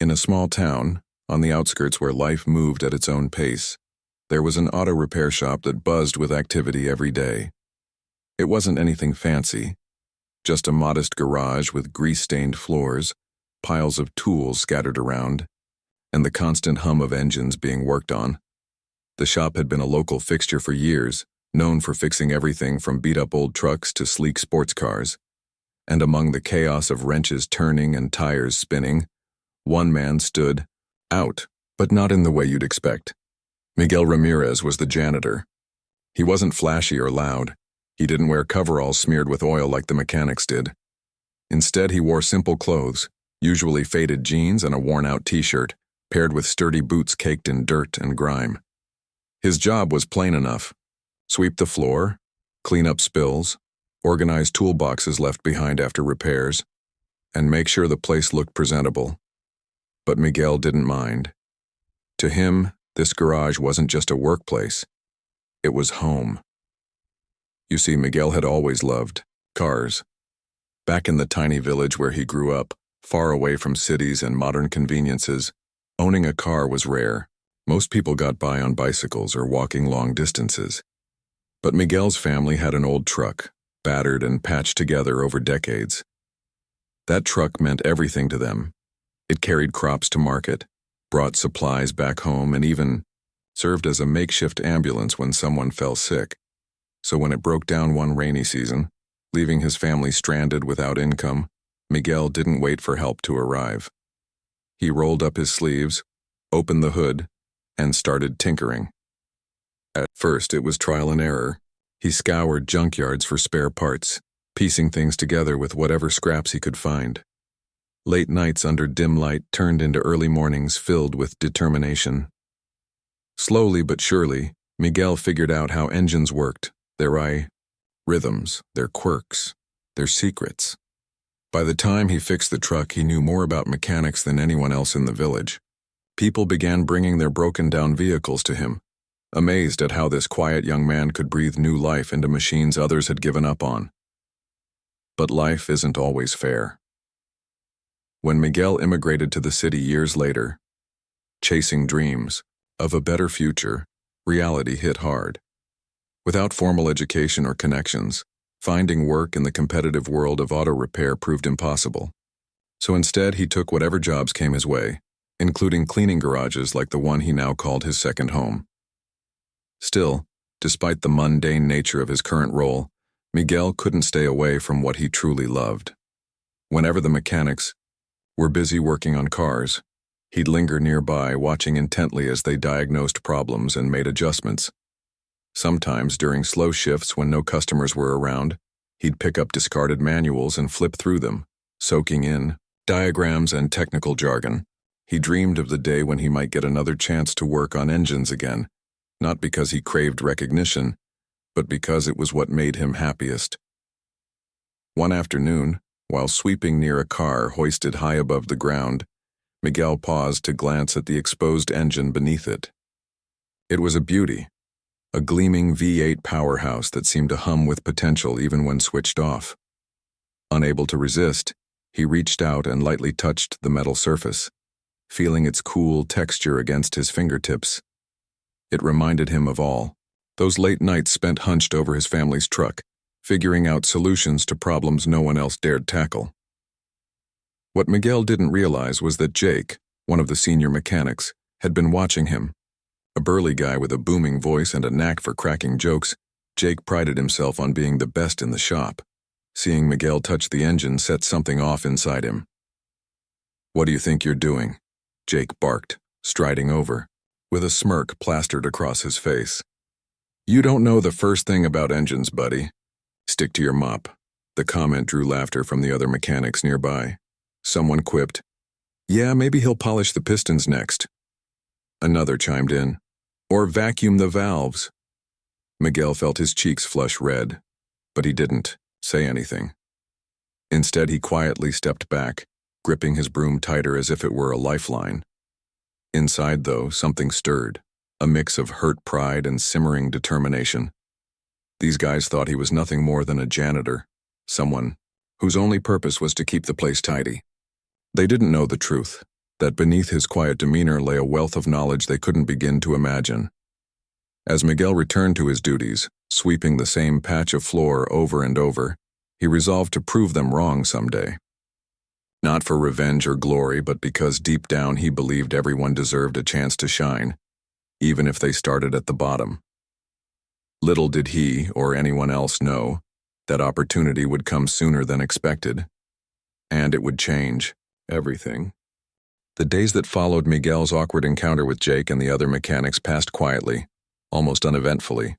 In a small town, on the outskirts where life moved at its own pace, there was an auto repair shop that buzzed with activity every day. It wasn't anything fancy, just a modest garage with grease-stained floors, piles of tools scattered around, and the constant hum of engines being worked on. The shop had been a local fixture for years, known for fixing everything from beat-up old trucks to sleek sports cars. And among the chaos of wrenches turning and tires spinning, one man stood out, but not in the way you'd expect. Miguel Ramirez was the janitor. He wasn't flashy or loud. He didn't wear coveralls smeared with oil like the mechanics did. Instead, he wore simple clothes, usually faded jeans and a worn-out t-shirt, paired with sturdy boots caked in dirt and grime. His job was plain enough: sweep the floor, clean up spills, organize toolboxes left behind after repairs, and make sure the place looked presentable. But Miguel didn't mind. To him, this garage wasn't just a workplace. It was home. You see, Miguel had always loved cars. Back in the tiny village where he grew up, far away from cities and modern conveniences, owning a car was rare. Most people got by on bicycles or walking long distances. But Miguel's family had an old truck, battered and patched together over decades. That truck meant everything to them. It carried crops to market, brought supplies back home, and even served as a makeshift ambulance when someone fell sick. So when it broke down one rainy season, leaving his family stranded without income, Miguel didn't wait for help to arrive. He rolled up his sleeves, opened the hood, and started tinkering. At first, it was trial and error. He scoured junkyards for spare parts, piecing things together with whatever scraps he could find. Late nights under dim light turned into early mornings filled with determination. Slowly but surely, Miguel figured out how engines worked, their rhythms, their quirks, their secrets. By the time he fixed the truck, he knew more about mechanics than anyone else in the village. People began bringing their broken-down vehicles to him, amazed at how this quiet young man could breathe new life into machines others had given up on. But life isn't always fair. When Miguel immigrated to the city years later, chasing dreams of a better future, reality hit hard. Without formal education or connections, finding work in the competitive world of auto repair proved impossible. So instead, he took whatever jobs came his way, including cleaning garages like the one he now called his second home. Still, despite the mundane nature of his current role, Miguel couldn't stay away from what he truly loved. Whenever the mechanics were busy working on cars, he'd linger nearby, watching intently as they diagnosed problems and made adjustments. Sometimes, during slow shifts when no customers were around, he'd pick up discarded manuals and flip through them, soaking in diagrams and technical jargon. He dreamed of the day when he might get another chance to work on engines again, not because he craved recognition, but because it was what made him happiest. One afternoon, while sweeping near a car hoisted high above the ground, Miguel paused to glance at the exposed engine beneath it. It was a beauty, a gleaming V8 powerhouse that seemed to hum with potential even when switched off. Unable to resist, he reached out and lightly touched the metal surface, feeling its cool texture against his fingertips. It reminded him of those late nights spent hunched over his family's truck, figuring out solutions to problems no one else dared tackle. What Miguel didn't realize was that Jake, one of the senior mechanics, had been watching him. A burly guy with a booming voice and a knack for cracking jokes, Jake prided himself on being the best in the shop. Seeing Miguel touch the engine set something off inside him. "What do you think you're doing?" Jake barked, striding over, with a smirk plastered across his face. "You don't know the first thing about engines, buddy. Stick to your mop." The comment drew laughter from the other mechanics nearby. Someone quipped, "Yeah, maybe he'll polish the pistons next." Another chimed in, "Or vacuum the valves." Miguel felt his cheeks flush red, but he didn't say anything. Instead, he quietly stepped back, gripping his broom tighter as if it were a lifeline. Inside, though, something stirred, a mix of hurt pride and simmering determination. These guys thought he was nothing more than a janitor, someone whose only purpose was to keep the place tidy. They didn't know the truth. that beneath his quiet demeanor lay a wealth of knowledge they couldn't begin to imagine. As Miguel returned to his duties, sweeping the same patch of floor over and over, he resolved to prove them wrong someday. Not for revenge or glory, but because deep down he believed everyone deserved a chance to shine, even if they started at the bottom. Little did he or anyone else know that opportunity would come sooner than expected, and it would change everything. The days that followed Miguel's awkward encounter with Jake and the other mechanics passed quietly, almost uneventfully.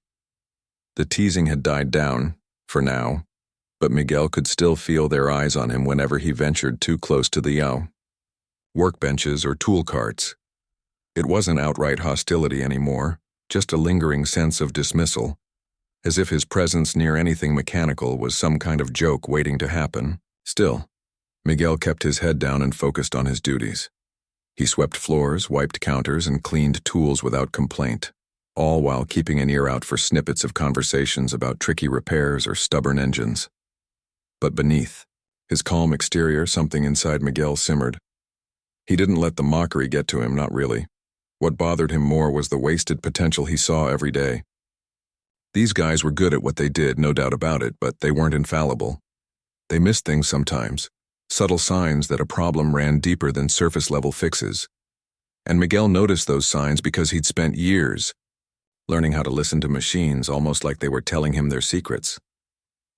The teasing had died down, for now, but Miguel could still feel their eyes on him whenever he ventured too close to the workbenches or tool carts. It wasn't outright hostility anymore, just a lingering sense of dismissal, as if his presence near anything mechanical was some kind of joke waiting to happen. Still, Miguel kept his head down and focused on his duties. He swept floors, wiped counters, and cleaned tools without complaint, all while keeping an ear out for snippets of conversations about tricky repairs or stubborn engines. But beneath his calm exterior, something inside Miguel simmered. He didn't let the mockery get to him, not really. What bothered him more was the wasted potential he saw every day. These guys were good at what they did, no doubt about it, but they weren't infallible. They missed things sometimes, subtle signs that a problem ran deeper than surface-level fixes. And Miguel noticed those signs because he'd spent years learning how to listen to machines almost like they were telling him their secrets.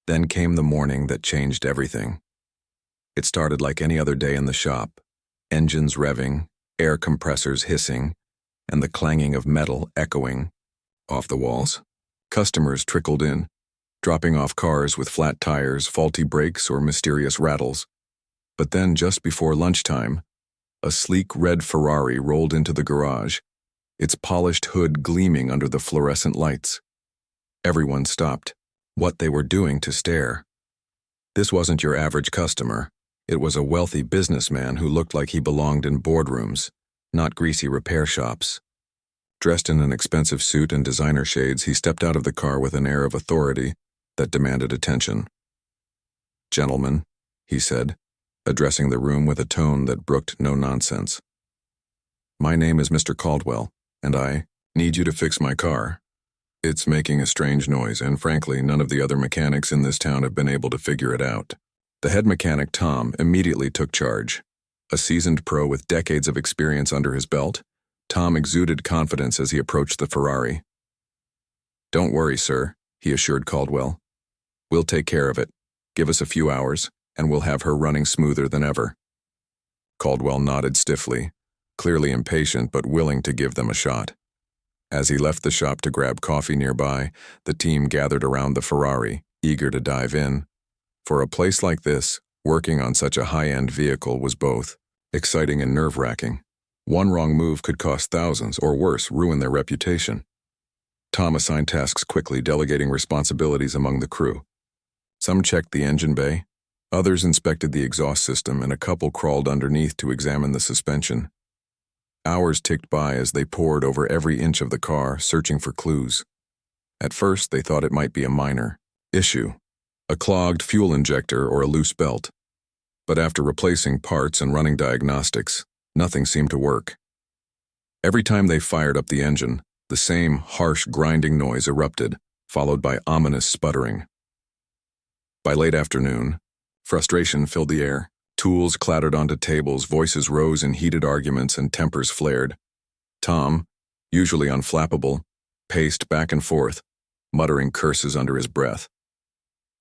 Then came the morning that changed everything. It started like any other day in the shop, engines revving, air compressors hissing, and the clanging of metal echoing off the walls. Customers trickled in, dropping off cars with flat tires, faulty brakes, or mysterious rattles. But then, just before lunchtime, a sleek red Ferrari rolled into the garage, its polished hood gleaming under the fluorescent lights. Everyone stopped what they were doing to stare. This wasn't your average customer. It was a wealthy businessman who looked like he belonged in boardrooms, not greasy repair shops. Dressed in an expensive suit and designer shades, he stepped out of the car with an air of authority that demanded attention. "Gentlemen," he said, addressing the room with a tone that brooked no nonsense. "My name is Mr. Caldwell, and I need you to fix my car. It's making a strange noise, and frankly, none of the other mechanics in this town have been able to figure it out." The head mechanic, Tom, immediately took charge. A seasoned pro with decades of experience under his belt, Tom exuded confidence as he approached the Ferrari. "Don't worry, sir," he assured Caldwell. "We'll take care of it. Give us a few hours, and we'll have her running smoother than ever." Caldwell nodded stiffly, clearly impatient but willing to give them a shot. As he left the shop to grab coffee nearby, the team gathered around the Ferrari, eager to dive in. For a place like this, working on such a high-end vehicle was both exciting and nerve-wracking. One wrong move could cost thousands, or worse, ruin their reputation. Tom assigned tasks quickly, delegating responsibilities among the crew. Some checked the engine bay, others inspected the exhaust system, and a couple crawled underneath to examine the suspension. Hours ticked by as they pored over every inch of the car, searching for clues. At first, they thought it might be a minor issue, a clogged fuel injector or a loose belt. But after replacing parts and running diagnostics, nothing seemed to work. Every time they fired up the engine, the same harsh grinding noise erupted, followed by ominous sputtering. By late afternoon, frustration filled the air. Tools clattered onto tables, voices rose in heated arguments, and tempers flared. Tom, usually unflappable, paced back and forth, muttering curses under his breath.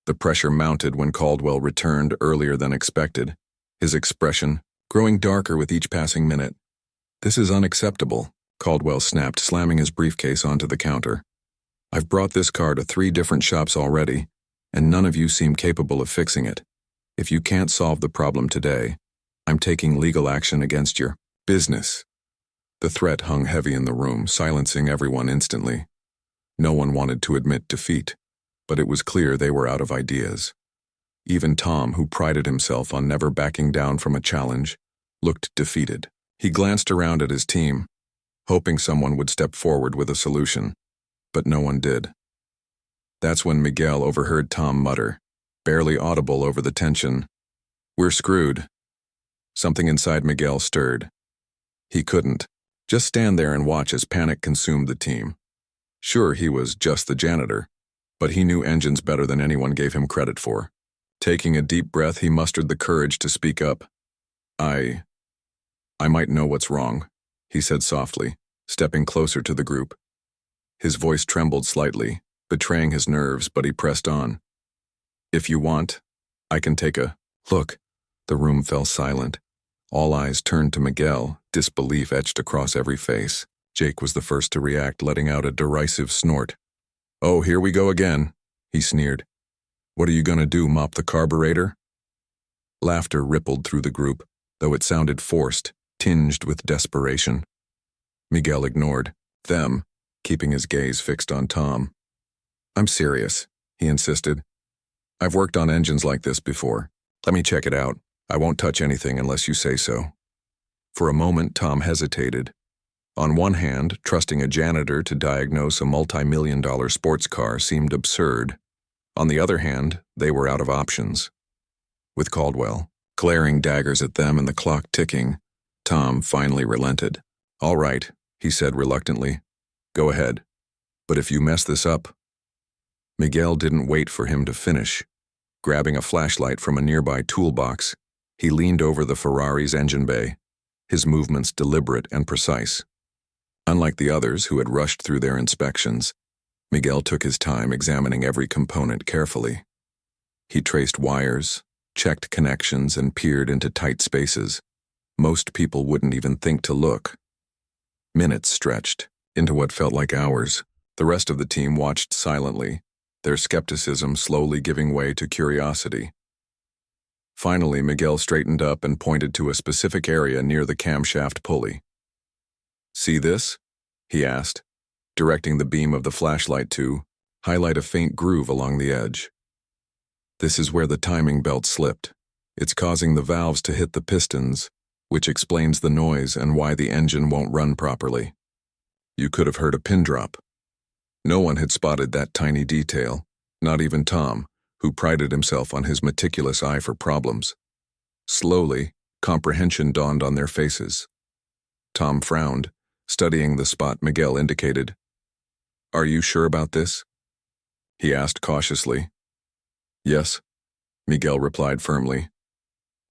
The pressure mounted when Caldwell returned earlier than expected, his expression growing darker with each passing minute. "This is unacceptable," Caldwell snapped, slamming his briefcase onto the counter. "I've brought this car to 3 different shops already, and none of you seem capable of fixing it. If you can't solve the problem today, I'm taking legal action against your business." The threat hung heavy in the room, silencing everyone instantly. No one wanted to admit defeat, but it was clear they were out of ideas. Even Tom, who prided himself on never backing down from a challenge, looked defeated. He glanced around at his team, hoping someone would step forward with a solution, but no one did. That's when Miguel overheard Tom mutter, barely audible over the tension, "We're screwed." Something inside Miguel stirred. He couldn't just stand there and watch as panic consumed the team. Sure, he was just the janitor, but he knew engines better than anyone gave him credit for. Taking a deep breath, he mustered the courage to speak up. I might know what's wrong," he said softly, stepping closer to the group. His voice trembled slightly, betraying his nerves, but he pressed on. "If you want, I can take a look." The room fell silent. All eyes turned to Miguel, disbelief etched across every face. Jake was the first to react, letting out a derisive snort. "Oh, here we go again," he sneered. "What are you gonna do, mop the carburetor?" Laughter rippled through the group, though it sounded forced, tinged with desperation. Miguel ignored them, keeping his gaze fixed on Tom. "I'm serious," he insisted. "I've worked on engines like this before. Let me check it out. I won't touch anything unless you say so." For a moment, Tom hesitated. On one hand, trusting a janitor to diagnose a multi-million-dollar sports car seemed absurd. On the other hand, they were out of options. With Caldwell glaring daggers at them and the clock ticking, Tom finally relented. "All right," he said reluctantly. "Go ahead. But if you mess this up..." Miguel didn't wait for him to finish. Grabbing a flashlight from a nearby toolbox, he leaned over the Ferrari's engine bay, his movements deliberate and precise. Unlike the others who had rushed through their inspections, Miguel took his time examining every component carefully. He traced wires, checked connections, and peered into tight spaces. Most people wouldn't even think to look. Minutes stretched into what felt like hours. The rest of the team watched silently, their skepticism slowly giving way to curiosity. Finally, Miguel straightened up and pointed to a specific area near the camshaft pulley. "See this?" he asked, directing the beam of the flashlight to highlight a faint groove along the edge. "This is where the timing belt slipped. It's causing the valves to hit the pistons, which explains the noise and why the engine won't run properly." You could have heard a pin drop. No one had spotted that tiny detail, not even Tom, who prided himself on his meticulous eye for problems. Slowly, comprehension dawned on their faces. Tom frowned, studying the spot Miguel indicated. "Are you sure about this?" he asked cautiously. "Yes," Miguel replied firmly.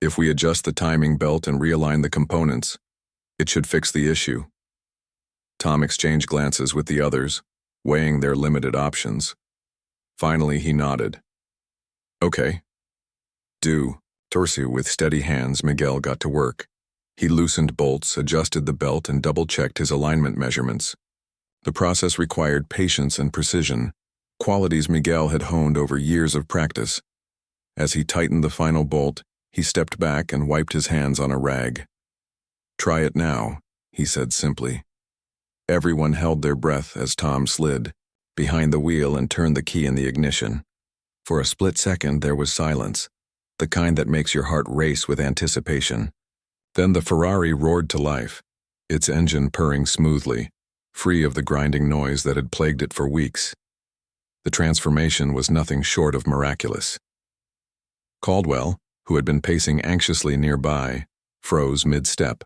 "If we adjust the timing belt and realign the components, it should fix the issue." Tom exchanged glances with the others, weighing their limited options. Finally, he nodded. "Okay. Do." With steady hands, Miguel got to work. He loosened bolts, adjusted the belt, and double-checked his alignment measurements. The process required patience and precision, qualities Miguel had honed over years of practice. As he tightened the final bolt, he stepped back and wiped his hands on a rag. "Try it now," he said simply. Everyone held their breath as Tom slid behind the wheel and turned the key in the ignition. For a split second, there was silence, the kind that makes your heart race with anticipation. Then the Ferrari roared to life, its engine purring smoothly, free of the grinding noise that had plagued it for weeks. The transformation was nothing short of miraculous. Caldwell, who had been pacing anxiously nearby, froze mid-step.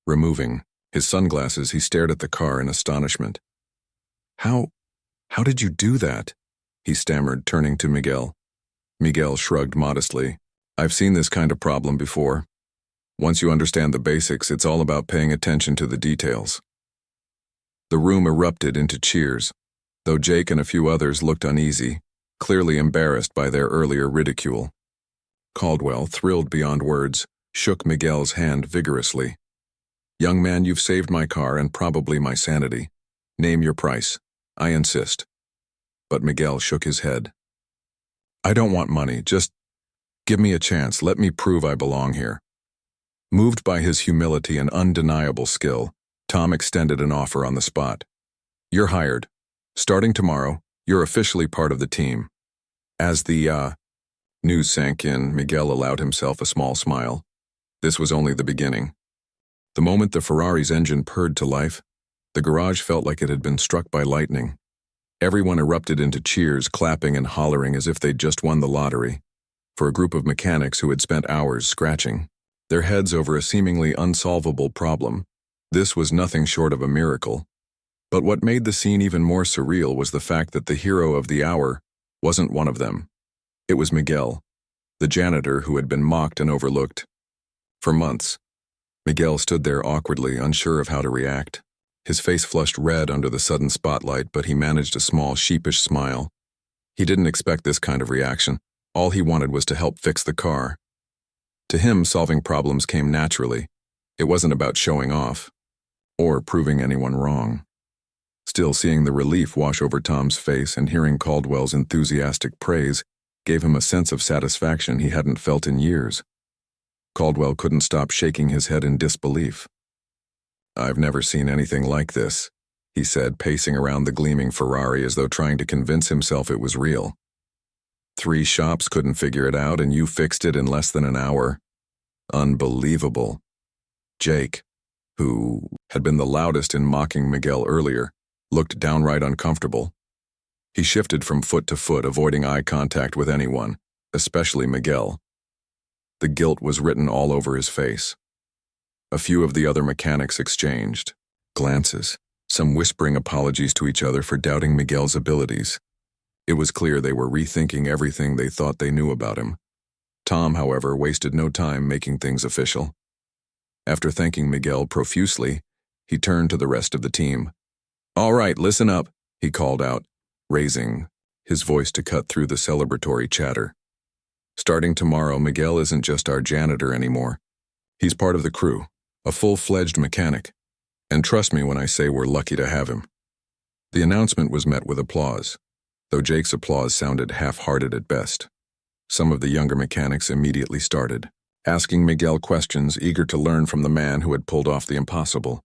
Removing his sunglasses, he stared at the car in astonishment. How did you do that?" he stammered, turning to Miguel. Miguel shrugged modestly. "I've seen this kind of problem before. Once you understand the basics, it's all about paying attention to the details." The room erupted into cheers, though Jake and a few others looked uneasy, clearly embarrassed by their earlier ridicule. Caldwell, thrilled beyond words, shook Miguel's hand vigorously. "Young man, you've saved my car and probably my sanity. Name your price. I insist." But Miguel shook his head. "I don't want money, just give me a chance, let me prove I belong here." Moved by his humility and undeniable skill, Tom extended an offer on the spot. "You're hired. Starting tomorrow, you're officially part of the team." As the news sank in, Miguel allowed himself a small smile. This was only the beginning. The moment the Ferrari's engine purred to life, the garage felt like it had been struck by lightning. Everyone erupted into cheers, clapping and hollering as if they'd just won the lottery. For a group of mechanics who had spent hours scratching, their heads over a seemingly unsolvable problem. This was nothing short of a miracle. But what made the scene even more surreal was the fact that the hero of the hour wasn't one of them. It was Miguel, the janitor who had been mocked and overlooked. For months, Miguel stood there awkwardly, unsure of how to react. His face flushed red under the sudden spotlight, but he managed a small, sheepish smile. He didn't expect this kind of reaction. All he wanted was to help fix the car. To him, solving problems came naturally. It wasn't about showing off or proving anyone wrong. Still, seeing the relief wash over Tom's face and hearing Caldwell's enthusiastic praise gave him a sense of satisfaction he hadn't felt in years. Caldwell couldn't stop shaking his head in disbelief. "I've never seen anything like this," he said, pacing around the gleaming Ferrari as though trying to convince himself it was real. "3 shops couldn't figure it out, and you fixed it in less than an hour. Unbelievable." Jake, who had been the loudest in mocking Miguel earlier, looked downright uncomfortable. He shifted from foot to foot, avoiding eye contact with anyone, especially Miguel. The guilt was written all over his face. A few of the other mechanics exchanged glances, some whispering apologies to each other for doubting Miguel's abilities. It was clear they were rethinking everything they thought they knew about him. Tom, however, wasted no time making things official. After thanking Miguel profusely, he turned to the rest of the team. "All right, listen up," he called out, raising his voice to cut through the celebratory chatter. "Starting tomorrow, Miguel isn't just our janitor anymore. He's part of the crew, a full-fledged mechanic. And trust me when I say we're lucky to have him." The announcement was met with applause, though Jake's applause sounded half-hearted at best. Some of the younger mechanics immediately started, asking Miguel questions, eager to learn from the man who had pulled off the impossible.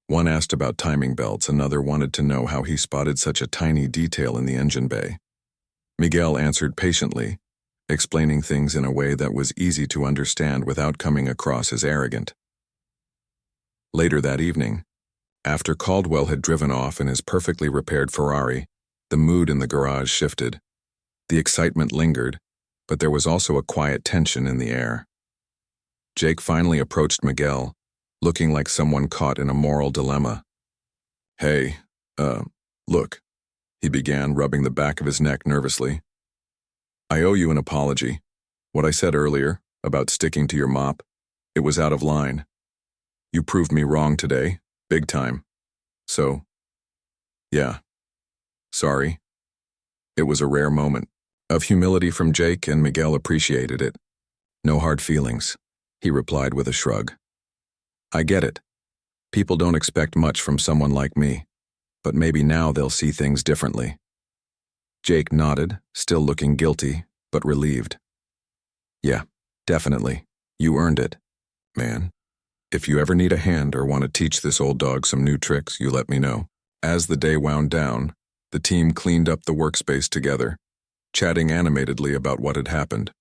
One asked about timing belts, another wanted to know how he spotted such a tiny detail in the engine bay. Miguel answered patiently, explaining things in a way that was easy to understand without coming across as arrogant. Later that evening, after Caldwell had driven off in his perfectly repaired Ferrari, the mood in the garage shifted. The excitement lingered, but there was also a quiet tension in the air. Jake finally approached Miguel, looking like someone caught in a moral dilemma. "Hey, look," he began, rubbing the back of his neck nervously. "I owe you an apology. What I said earlier, about sticking to your mop, it was out of line. You proved me wrong today, big time. So, yeah, sorry." It was a rare moment of humility from Jake, and Miguel appreciated it. "No hard feelings," he replied with a shrug. "I get it. People don't expect much from someone like me, but maybe now they'll see things differently." Jake nodded, still looking guilty, but relieved. "Yeah, definitely. You earned it, man. If you ever need a hand or want to teach this old dog some new tricks, you let me know." As the day wound down, the team cleaned up the workspace together, chatting animatedly about what had happened.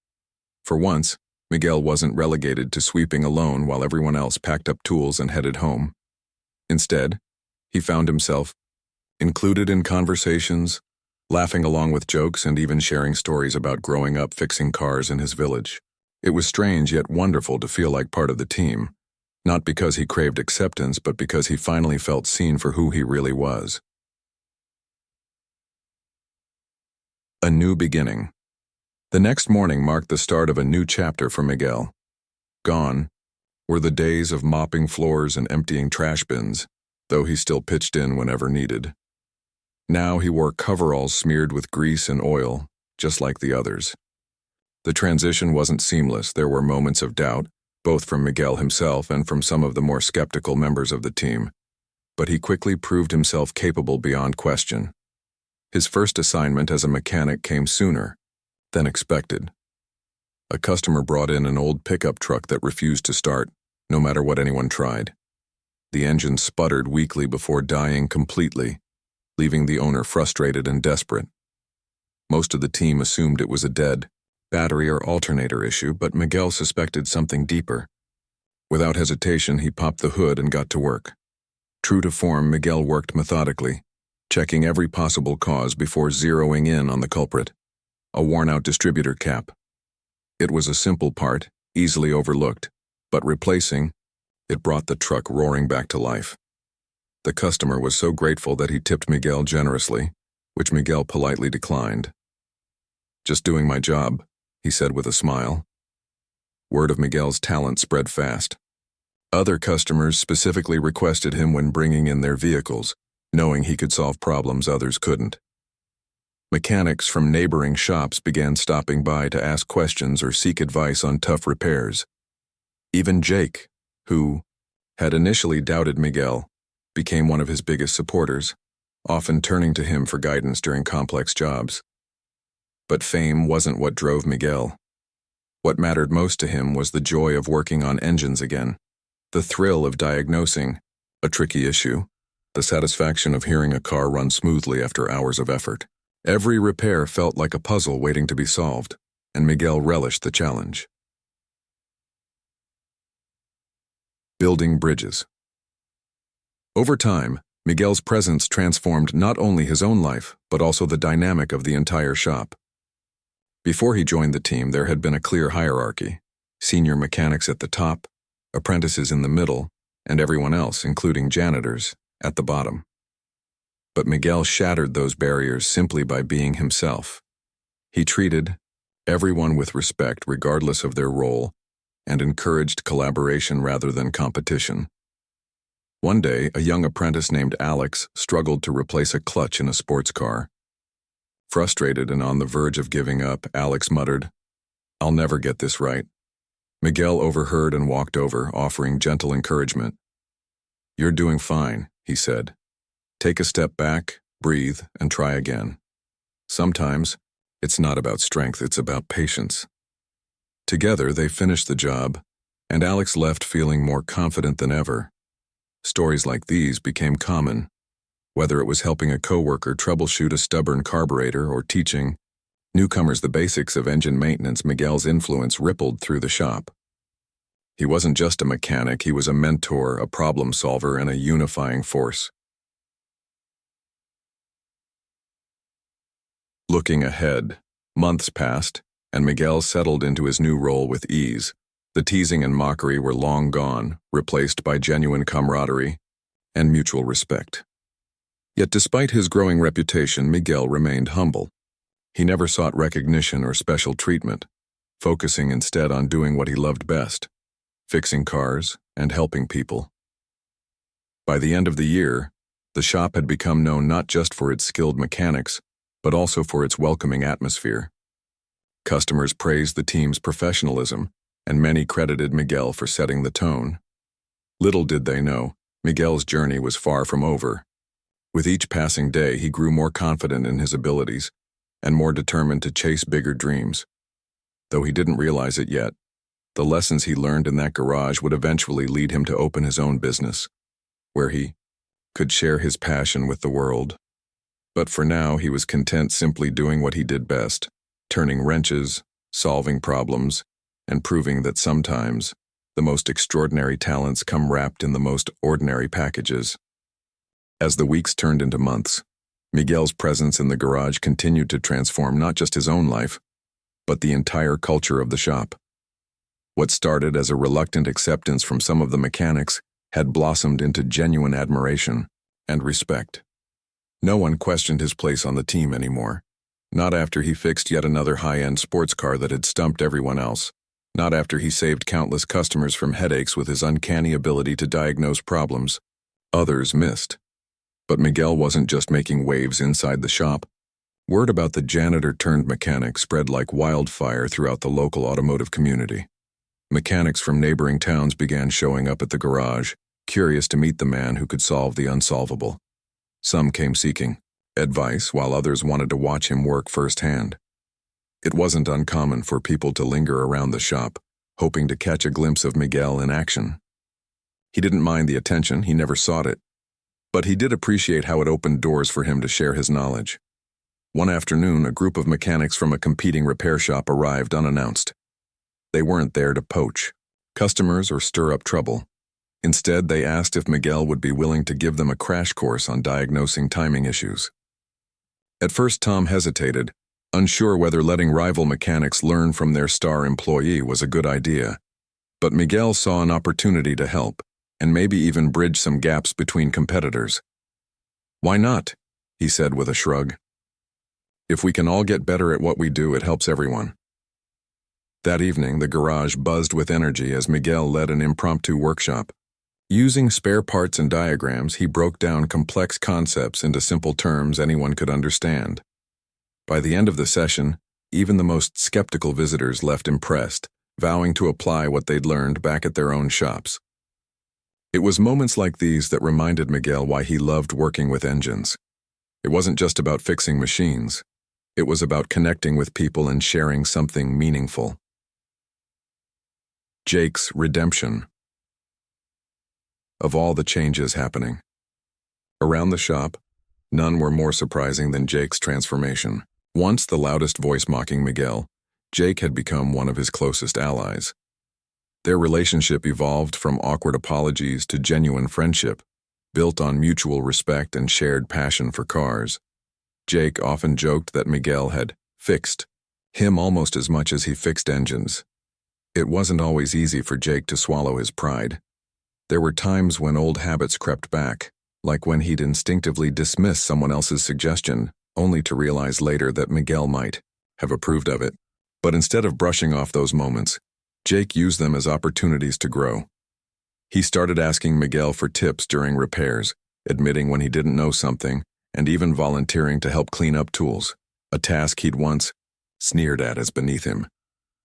For once, Miguel wasn't relegated to sweeping alone while everyone else packed up tools and headed home. Instead, he found himself included in conversations, laughing along with jokes and even sharing stories about growing up fixing cars in his village. It was strange yet wonderful to feel like part of the team, not because he craved acceptance, but because he finally felt seen for who he really was. A new beginning. The next morning marked the start of a new chapter for Miguel. Gone were the days of mopping floors and emptying trash bins, though he still pitched in whenever needed. Now he wore coveralls smeared with grease and oil, just like the others. The transition wasn't seamless. There were moments of doubt, both from Miguel himself and from some of the more skeptical members of the team. But he quickly proved himself capable beyond question. His first assignment as a mechanic came sooner than expected. A customer brought in an old pickup truck that refused to start, no matter what anyone tried. The engine sputtered weakly before dying completely, leaving the owner frustrated and desperate. Most of the team assumed it was a dead battery or alternator issue, but Miguel suspected something deeper. Without hesitation, he popped the hood and got to work. True to form, Miguel worked methodically, checking every possible cause before zeroing in on the culprit: a worn-out distributor cap. It was a simple part, easily overlooked, But replacing, it brought the truck roaring back to life. The customer was so grateful that he tipped Miguel generously, which Miguel politely declined. "Just doing my job," he said with a smile. Word of Miguel's talent spread fast. Other customers specifically requested him when bringing in their vehicles, knowing he could solve problems others couldn't. Mechanics from neighboring shops began stopping by to ask questions or seek advice on tough repairs. Even Jake, who had initially doubted Miguel, became one of his biggest supporters, often turning to him for guidance during complex jobs. But fame wasn't what drove Miguel. What mattered most to him was the joy of working on engines again, the thrill of diagnosing a tricky issue, the satisfaction of hearing a car run smoothly after hours of effort. Every repair felt like a puzzle waiting to be solved, and Miguel relished the challenge. Building bridges. Over time, Miguel's presence transformed not only his own life, but also the dynamic of the entire shop. Before he joined the team, there had been a clear hierarchy: senior mechanics at the top, apprentices in the middle, and everyone else, including janitors, at the bottom. But Miguel shattered those barriers simply by being himself. He treated everyone with respect regardless of their role and encouraged collaboration rather than competition. One day, a young apprentice named Alex struggled to replace a clutch in a sports car. Frustrated and on the verge of giving up, Alex muttered, "I'll never get this right." Miguel overheard and walked over, offering gentle encouragement. "You're doing fine," he said. "Take a step back, breathe, and try again. Sometimes, it's not about strength, it's about patience." Together, they finished the job, and Alex left feeling more confident than ever. Stories like these became common, whether it was helping a coworker troubleshoot a stubborn carburetor or teaching newcomers the basics of engine maintenance. Miguel's influence rippled through the shop. He wasn't just a mechanic, he was a mentor, a problem solver, and a unifying force. Looking ahead, months passed, and Miguel settled into his new role with ease. The teasing and mockery were long gone, replaced by genuine camaraderie and mutual respect. Yet despite his growing reputation, Miguel remained humble. He never sought recognition or special treatment, focusing instead on doing what he loved best: fixing cars and helping people. By the end of the year, the shop had become known not just for its skilled mechanics, but also for its welcoming atmosphere. Customers praised the team's professionalism, and many credited Miguel for setting the tone. Little did they know, Miguel's journey was far from over. With each passing day, he grew more confident in his abilities and more determined to chase bigger dreams. Though he didn't realize it yet, the lessons he learned in that garage would eventually lead him to open his own business, where he could share his passion with the world. But for now, he was content simply doing what he did best: turning wrenches, solving problems, and proving that sometimes the most extraordinary talents come wrapped in the most ordinary packages. As the weeks turned into months, Miguel's presence in the garage continued to transform not just his own life, but the entire culture of the shop. What started as a reluctant acceptance from some of the mechanics had blossomed into genuine admiration and respect. No one questioned his place on the team anymore. Not after he fixed yet another high-end sports car that had stumped everyone else. Not after he saved countless customers from headaches with his uncanny ability to diagnose problems others missed. But Miguel wasn't just making waves inside the shop. Word about the janitor-turned-mechanic spread like wildfire throughout the local automotive community. Mechanics from neighboring towns began showing up at the garage, curious to meet the man who could solve the unsolvable. Some came seeking advice, while others wanted to watch him work firsthand. It wasn't uncommon for people to linger around the shop, hoping to catch a glimpse of Miguel in action. He didn't mind the attention, he never sought it. But he did appreciate how it opened doors for him to share his knowledge. One afternoon, a group of mechanics from a competing repair shop arrived unannounced. They weren't there to poach customers or stir up trouble. Instead, they asked if Miguel would be willing to give them a crash course on diagnosing timing issues. At first, Tom hesitated, unsure whether letting rival mechanics learn from their star employee was a good idea. But Miguel saw an opportunity to help, and maybe even bridge some gaps between competitors. "Why not?" he said with a shrug. "If we can all get better at what we do, it helps everyone." That evening, the garage buzzed with energy as Miguel led an impromptu workshop. Using spare parts and diagrams, he broke down complex concepts into simple terms anyone could understand. By the end of the session, even the most skeptical visitors left impressed, vowing to apply what they'd learned back at their own shops. It was moments like these that reminded Miguel why he loved working with engines. It wasn't just about fixing machines. It was about connecting with people and sharing something meaningful. Jake's redemption. Of all the changes happening around the shop, none were more surprising than Jake's transformation. Once the loudest voice mocking Miguel, Jake had become one of his closest allies. Their relationship evolved from awkward apologies to genuine friendship, built on mutual respect and shared passion for cars. Jake often joked that Miguel had fixed him almost as much as he fixed engines. It wasn't always easy for Jake to swallow his pride. There were times when old habits crept back, like when he'd instinctively dismiss someone else's suggestion, only to realize later that Miguel might have approved of it. But instead of brushing off those moments, Jake used them as opportunities to grow. He started asking Miguel for tips during repairs, admitting when he didn't know something, and even volunteering to help clean up tools, a task he'd once sneered at as beneath him.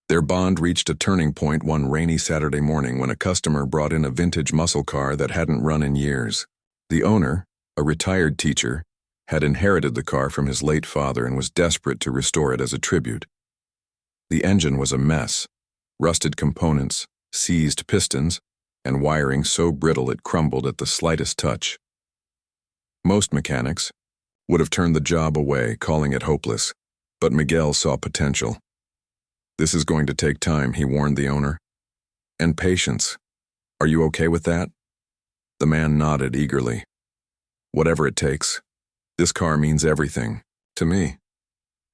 Their bond reached a turning point one rainy Saturday morning when a customer brought in a vintage muscle car that hadn't run in years. The owner, a retired teacher, had inherited the car from his late father and was desperate to restore it as a tribute. The engine was a mess, rusted components, seized pistons, and wiring so brittle it crumbled at the slightest touch. Most mechanics would have turned the job away, calling it hopeless, but Miguel saw potential. "This is going to take time," he warned the owner. "And patience. Are you okay with that?" The man nodded eagerly. "Whatever it takes. This car means everything to me."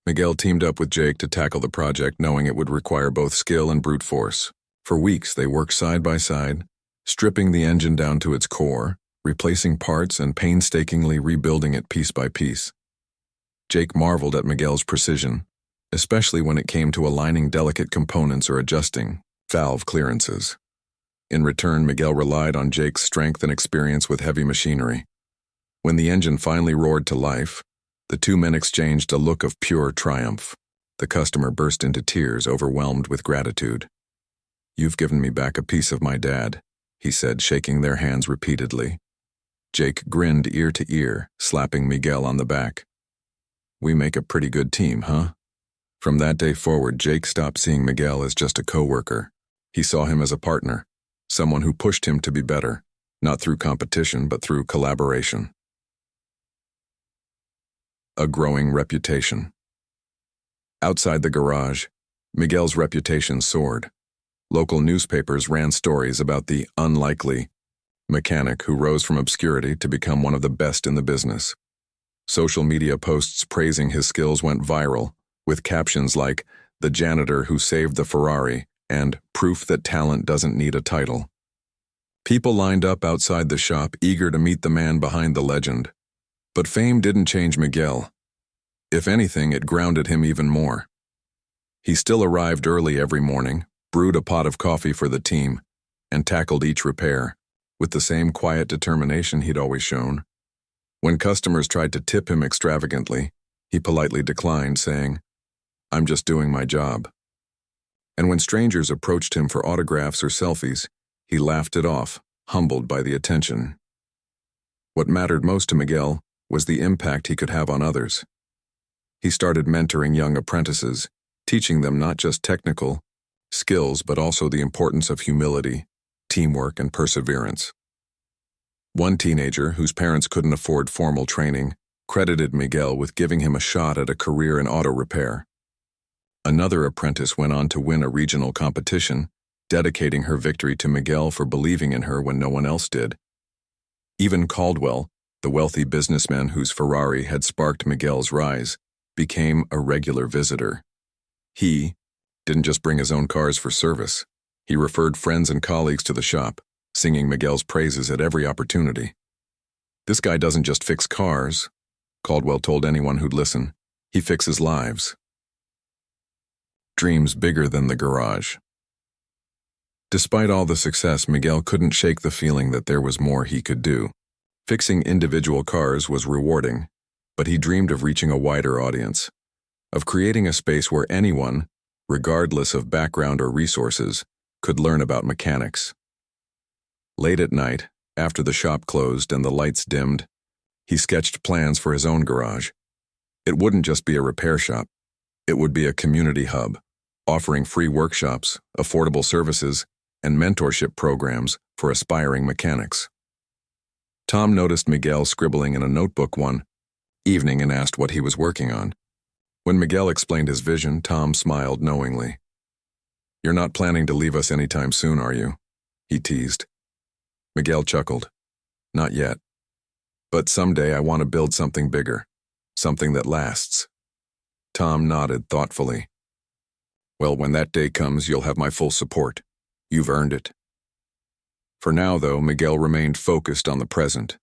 Miguel teamed up with Jake to tackle the project, knowing it would require both skill and brute force. For weeks, they worked side by side, stripping the engine down to its core, replacing parts and painstakingly rebuilding it piece by piece. Jake marveled at Miguel's precision, especially when it came to aligning delicate components or adjusting valve clearances. In return, Miguel relied on Jake's strength and experience with heavy machinery. When the engine finally roared to life, the two men exchanged a look of pure triumph. The customer burst into tears, overwhelmed with gratitude. "You've given me back a piece of my dad," he said, shaking their hands repeatedly. Jake grinned ear to ear, slapping Miguel on the back. "We make a pretty good team, huh?" From that day forward, Jake stopped seeing Miguel as just a coworker. He saw him as a partner, someone who pushed him to be better, not through competition but through collaboration. A growing reputation. Outside the garage, Miguel's reputation soared. Local newspapers ran stories about the unlikely mechanic who rose from obscurity to become one of the best in the business. Social media posts praising his skills went viral, with captions like, "The janitor who saved the Ferrari," and "Proof that talent doesn't need a title." People lined up outside the shop, eager to meet the man behind the legend. But fame didn't change Miguel. If anything, it grounded him even more. He still arrived early every morning, brewed a pot of coffee for the team, and tackled each repair, with the same quiet determination he'd always shown. When customers tried to tip him extravagantly, he politely declined, saying, "I'm just doing my job." And when strangers approached him for autographs or selfies, he laughed it off, humbled by the attention. What mattered most to Miguel was the impact he could have on others. He started mentoring young apprentices, teaching them not just technical skills but also the importance of humility, teamwork, and perseverance. One teenager, whose parents couldn't afford formal training, credited Miguel with giving him a shot at a career in auto repair. Another apprentice went on to win a regional competition, dedicating her victory to Miguel for believing in her when no one else did. Even Caldwell, the wealthy businessman whose Ferrari had sparked Miguel's rise, became a regular visitor. He didn't just bring his own cars for service. He referred friends and colleagues to the shop, singing Miguel's praises at every opportunity. "This guy doesn't just fix cars," Caldwell told anyone who'd listen. "He fixes lives." Dreams bigger than the garage. Despite all the success, Miguel couldn't shake the feeling that there was more he could do. Fixing individual cars was rewarding, but he dreamed of reaching a wider audience, of creating a space where anyone, regardless of background or resources, could learn about mechanics. Late at night, after the shop closed and the lights dimmed, he sketched plans for his own garage. It wouldn't just be a repair shop. It would be a community hub, offering free workshops, affordable services, and mentorship programs for aspiring mechanics. Tom noticed Miguel scribbling in a notebook one evening and asked what he was working on. When Miguel explained his vision, Tom smiled knowingly. "You're not planning to leave us anytime soon, are you?" he teased. Miguel chuckled. "Not yet. But someday I want to build something bigger, something that lasts." Tom nodded thoughtfully. "Well, when that day comes, you'll have my full support. You've earned it." For now, though, Miguel remained focused on the present.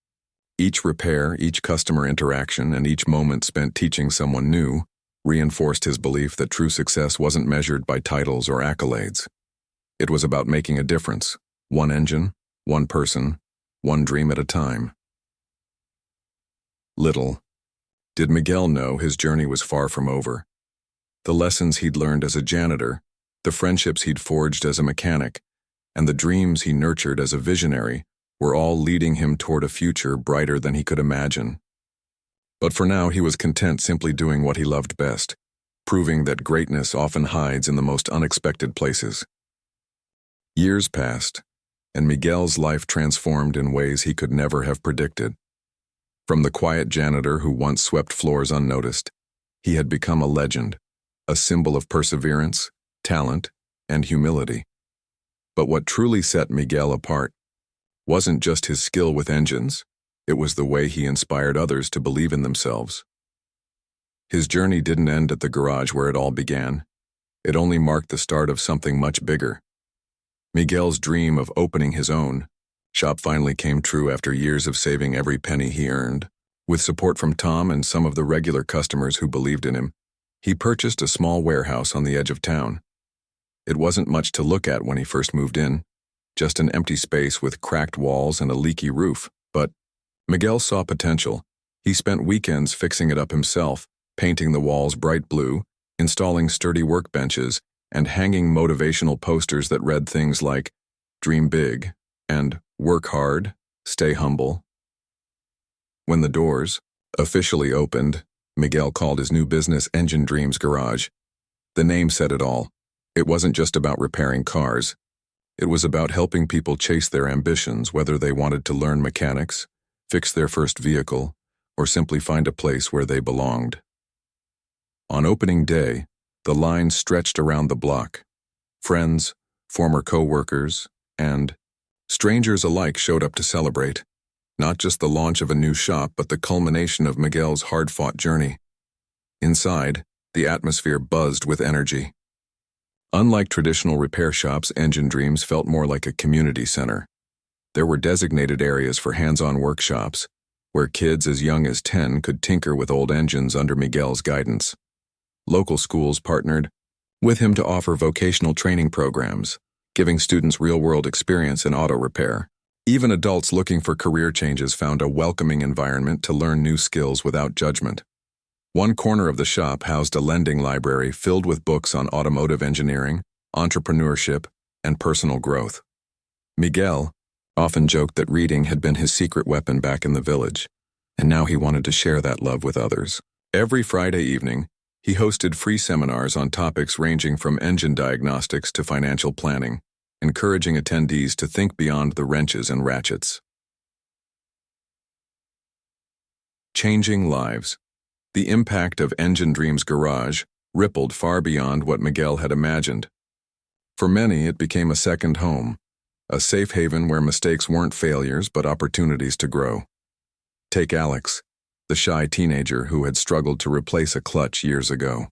Each repair, each customer interaction, and each moment spent teaching someone new reinforced his belief that true success wasn't measured by titles or accolades. It was about making a difference, one engine, one person, one dream at a time. Little did Miguel know his journey was far from over. The lessons he'd learned as a janitor, the friendships he'd forged as a mechanic, and the dreams he nurtured as a visionary were all leading him toward a future brighter than he could imagine. But for now, he was content simply doing what he loved best, proving that greatness often hides in the most unexpected places. Years passed, and Miguel's life transformed in ways he could never have predicted. From the quiet janitor who once swept floors unnoticed, he had become a legend, a symbol of perseverance, talent, and humility. But what truly set Miguel apart wasn't just his skill with engines, it was the way he inspired others to believe in themselves. His journey didn't end at the garage where it all began. It only marked the start of something much bigger. Miguel's dream of opening his own shop finally came true after years of saving every penny he earned. With support from Tom and some of the regular customers who believed in him, he purchased a small warehouse on the edge of town. It wasn't much to look at when he first moved in, just an empty space with cracked walls and a leaky roof, but Miguel saw potential. He spent weekends fixing it up himself, painting the walls bright blue, installing sturdy workbenches, and hanging motivational posters that read things like, "Dream big," and "Work hard, stay humble." When the doors officially opened, Miguel called his new business Engine Dreams Garage. The name said it all. It wasn't just about repairing cars. It was about helping people chase their ambitions, whether they wanted to learn mechanics, fix their first vehicle, or simply find a place where they belonged. On opening day, the line stretched around the block. Friends, former co-workers, and strangers alike showed up to celebrate, not just the launch of a new shop, but the culmination of Miguel's hard-fought journey. Inside, the atmosphere buzzed with energy. Unlike traditional repair shops, Engine Dreams felt more like a community center. There were designated areas for hands-on workshops, where kids as young as 10 could tinker with old engines under Miguel's guidance. Local schools partnered with him to offer vocational training programs, giving students real-world experience in auto repair. Even adults looking for career changes found a welcoming environment to learn new skills without judgment. One corner of the shop housed a lending library filled with books on automotive engineering, entrepreneurship, and personal growth. Miguel often joked that reading had been his secret weapon back in the village, and now he wanted to share that love with others. Every Friday evening, he hosted free seminars on topics ranging from engine diagnostics to financial planning, encouraging attendees to think beyond the wrenches and ratchets. Changing lives. The impact of Engine Dreams Garage rippled far beyond what Miguel had imagined. For many, it became a second home, a safe haven where mistakes weren't failures but opportunities to grow. Take Alex, the shy teenager who had struggled to replace a clutch years ago.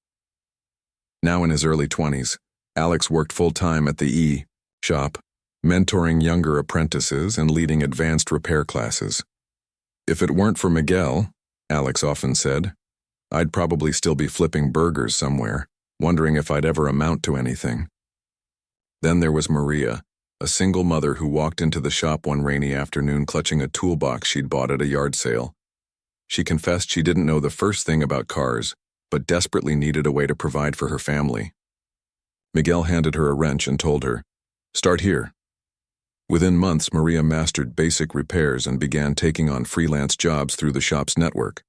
Now in his early 20s, Alex worked full-time at the shop, mentoring younger apprentices and leading advanced repair classes. If it weren't for Miguel, Alex often said, I'd probably still be flipping burgers somewhere, wondering if I'd ever amount to anything. Then there was Maria, a single mother who walked into the shop one rainy afternoon clutching a toolbox she'd bought at a yard sale. She confessed she didn't know the first thing about cars, but desperately needed a way to provide for her family. Miguel handed her a wrench and told her, "Start here." Within months, Maria mastered basic repairs and began taking on freelance jobs through the shop's network.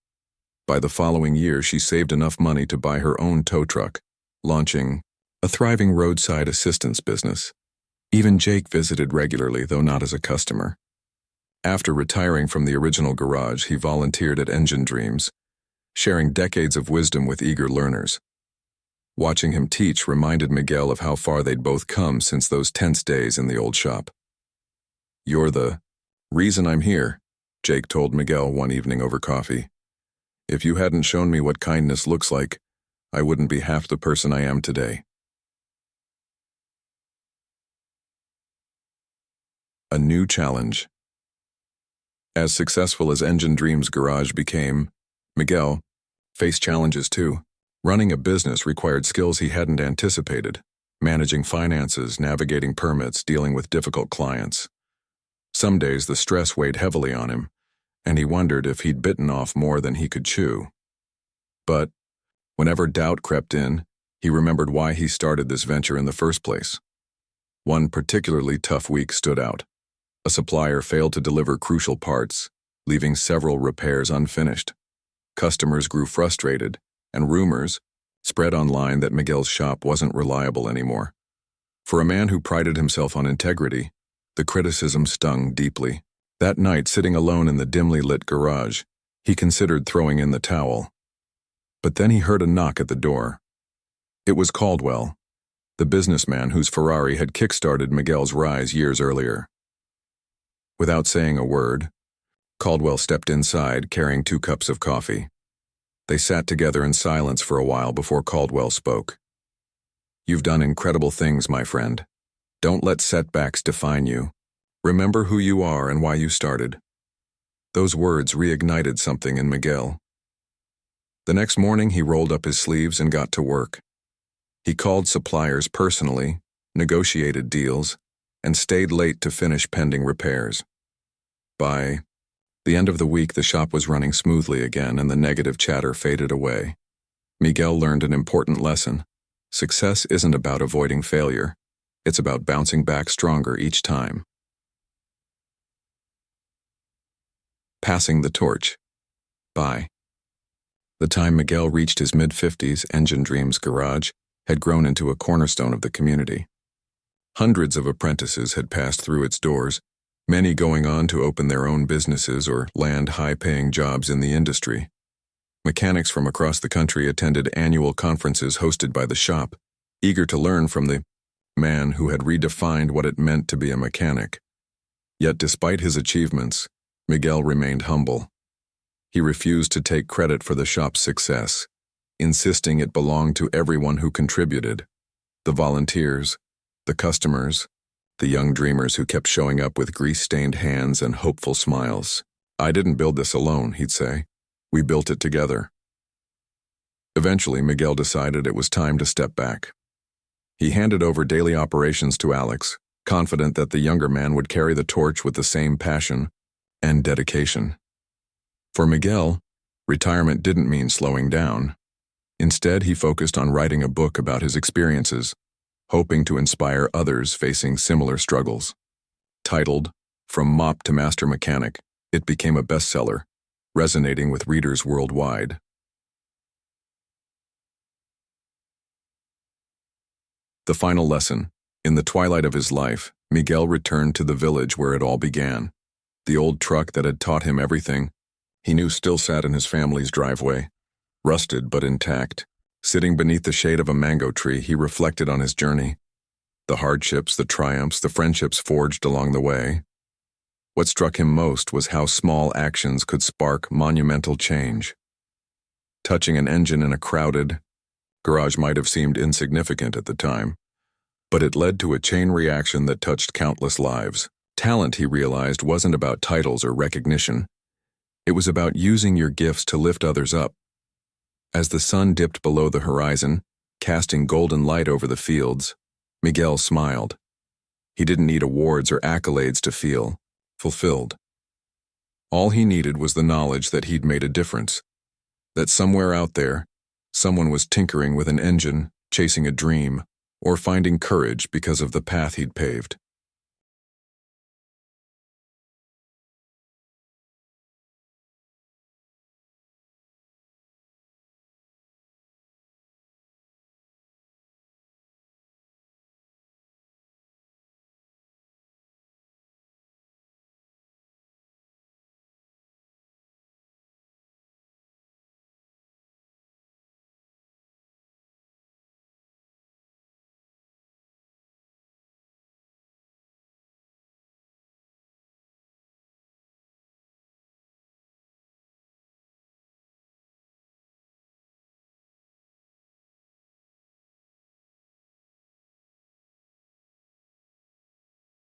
By the following year, she saved enough money to buy her own tow truck, launching a thriving roadside assistance business. Even Jake visited regularly, though not as a customer. After retiring from the original garage, he volunteered at Engine Dreams, sharing decades of wisdom with eager learners. Watching him teach reminded Miguel of how far they'd both come since those tense days in the old shop. "You're the reason I'm here," Jake told Miguel one evening over coffee. "If you hadn't shown me what kindness looks like, I wouldn't be half the person I am today." A new challenge. As successful as Engine Dreams Garage became, Miguel faced challenges too. Running a business required skills he hadn't anticipated, managing finances, navigating permits, dealing with difficult clients. Some days the stress weighed heavily on him, and he wondered if he'd bitten off more than he could chew. But whenever doubt crept in, he remembered why he started this venture in the first place. One particularly tough week stood out. A supplier failed to deliver crucial parts, leaving several repairs unfinished. Customers grew frustrated, and rumors spread online that Miguel's shop wasn't reliable anymore. For a man who prided himself on integrity, the criticism stung deeply. That night, sitting alone in the dimly lit garage, he considered throwing in the towel. But then he heard a knock at the door. It was Caldwell, the businessman whose Ferrari had kick-started Miguel's rise years earlier. Without saying a word, Caldwell stepped inside, carrying 2 cups of coffee. They sat together in silence for a while before Caldwell spoke. "You've done incredible things, my friend. Don't let setbacks define you. Remember who you are and why you started." Those words reignited something in Miguel. The next morning, he rolled up his sleeves and got to work. He called suppliers personally, negotiated deals, and stayed late to finish pending repairs. By the end of the week, the shop was running smoothly again and the negative chatter faded away. Miguel learned an important lesson. Success isn't about avoiding failure. It's about bouncing back stronger each time. Passing the torch. By the time Miguel reached his mid-50s, Engine Dreams Garage had grown into a cornerstone of the community. Hundreds of apprentices had passed through its doors, many going on to open their own businesses or land high-paying jobs in the industry. Mechanics from across the country attended annual conferences hosted by the shop, eager to learn from the man who had redefined what it meant to be a mechanic. Yet despite his achievements, Miguel remained humble. He refused to take credit for the shop's success, insisting it belonged to everyone who contributed: the volunteers, the customers, the young dreamers who kept showing up with grease-stained hands and hopeful smiles. "I didn't build this alone," he'd say. "We built it together." Eventually, Miguel decided it was time to step back. He handed over daily operations to Alex, confident that the younger man would carry the torch with the same passion and dedication. For Miguel, retirement didn't mean slowing down. Instead, he focused on writing a book about his experiences, hoping to inspire others facing similar struggles. Titled "From Mop to Master Mechanic," it became a bestseller, resonating with readers worldwide. The final lesson. In the twilight of his life, Miguel returned to the village where it all began. The old truck that had taught him everything he knew still sat in his family's driveway, rusted but intact. Sitting beneath the shade of a mango tree, he reflected on his journey, the hardships, the triumphs, the friendships forged along the way. What struck him most was how small actions could spark monumental change. Touching an engine in a crowded garage might have seemed insignificant at the time, But it led to a chain reaction that touched countless lives. Talent, he realized, wasn't about titles or recognition. It was about using your gifts to lift others up. As the sun dipped below the horizon, casting golden light over the fields, Miguel smiled. He didn't need awards or accolades to feel fulfilled. All he needed was the knowledge that he'd made a difference, that somewhere out there, someone was tinkering with an engine, chasing a dream, or finding courage because of the path he'd paved.